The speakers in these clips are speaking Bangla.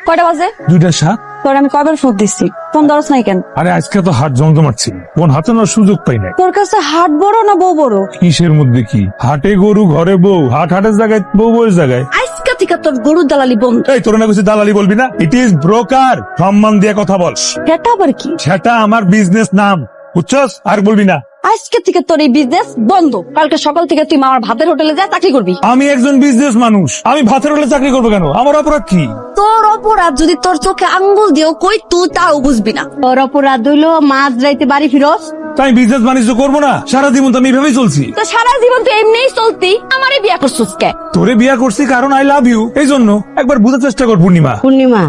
কয়টা বাজে? 2:07। তোর আমি কয়বার ফোন দিচ্ছি, ফোন ধরস নাই কেন? আরে আজকে তো হাট জমজমাচ্ছি, ফোন হাতে নেওয়ার সুযোগ পাই নাই। তোর কাছে হাট বড় না বউ বড়? কিসের মধ্যে কি? হাটে গরু ঘরে বউ, হাটের জায়গায় বউ বউয়ের জায়গায়। আজকা থেকে তোর গরুর দালালি বন্ধ। এই তোর না কিছু দালালি বলবি না, ইট ইজ ব্রোকার। সম্মান দিয়ে কথা বল। সেটা আবার কি? সেটা আমার বিজনেস নাম, বুঝছস? আর বলবি না। আজকে থেকে তোর এই বিজনেস বন্ধ। কালকে সকাল থেকে তুই মামার ভাতের হোটেলে যা চাকরি করবি। আমি একজন বিজনেস মানুষ, আমি ভাতের হোটেলে চাকরি করবো কেন? আমার অপরাধ কি? তোর অপরাধ যদি তোর চোখে আঙ্গুল দিয়েও কই তুই তাও বুঝবি না। তোর অপরাধ হইলো মাঝ রাইতে বাড়ি ফিরস। তাই বিজনেস বাণিজ্য করবো না? সারা জীবন তো আমি এভাবেই চলছি। তো সারা জীবন তো এমনিই চলতি, আমারে বিয়া করছিস কে? তোরে বিয়া করছি কারণ আই লাভ ইউ, এই জন্য একবার বুঝার চেষ্টা কর পূর্ণিমা। পূর্ণিমা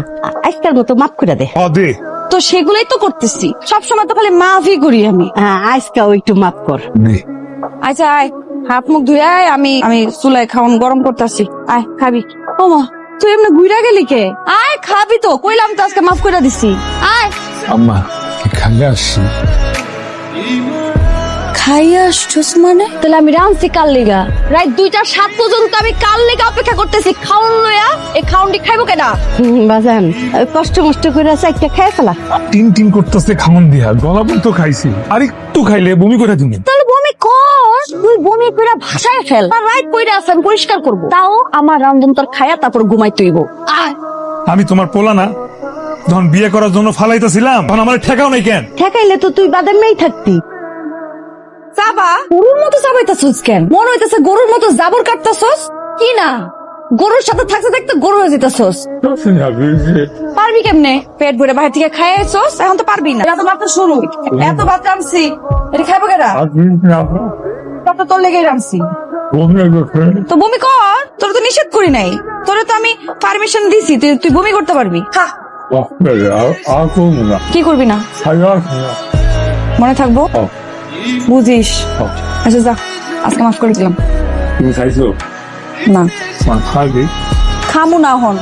আজকের মতো মাফ করে দে। দে। তো সেগুলোই তো করতেছি, সবসময় তো খালি মাফি করি আমি। আজকেও একটু মাফ কর। আচ্ছা আয়, হাত মুখ ধুয়ে আয়, আমি চুলায় খাওয়ান গরম করতেছি। আয় খাবি। ও মা, তুই এমনি ঘুরা গেলি কে? আয় খাবি তো, কইলাম তো আজকে মাফ করে দিছি। আয়। আম্মা খাইলে আসছি। খাইয়া আসছস মানে? তাহলে আমি রাঁধছি কাল লিগা, রাত 2:07 পর্যন্ত আমি কাল লিগা অপেক্ষা করতেছি খাওন লইয়া। এই খাওনটি খাইবো কেডা? বাজান কষ্ট মষ্ট করে একটা খেয়ে ফেলা। টিন টিন করতেছে খামন দিয়া, গলা পর্যন্ত খাইছি, আর একটু খাইলে বমি করে দিবি। তাহলে বমি কর, তুই বমি কইরা ভাষায় ফেল, আর রাত কইরা আছেন পরিষ্কার করব। তাও আমার রান্ধন তোর খাইয়া তারপর ঘুমাই তুইব। আয়। আমি তোমার পোলা না? যখন বিয়ে করার জন্য ফালাইতেছিলাম তখন আমার ঠেকাও নাই কেন? ঠেকাইলে তো তুই বাদামেই থাকতি। চাবা গরুর মতো চাবাইতাছস কেন? মনে হইতেছে গরুর মতো জাবর কাটতাছস কি না? গরুর সাথে থাকতে থাকতে গরু হয়ে যেতেছস। পারবি কেমনে? পেট ভরে বাইরে থেকে খাইছস, এখন তো পারবি না। এত ভাত তো শুরু, এত ভাত রাঁধছি, এটা খাইবো কেডা? ভাত তো তোর লেগেই রাঁধছি। তো বমি কর, তোর তো নিষেধ করি নাই, তোরে তো আমি পারমিশন দিছি, তুই বমি করতে পারবি। খা। কি করবি না? মনে থাকবো, বুঝিস? আচ্ছা যা, আজকে মাফ করে দিলাম। তুমি খাইছো না খাবি? খামু না হন।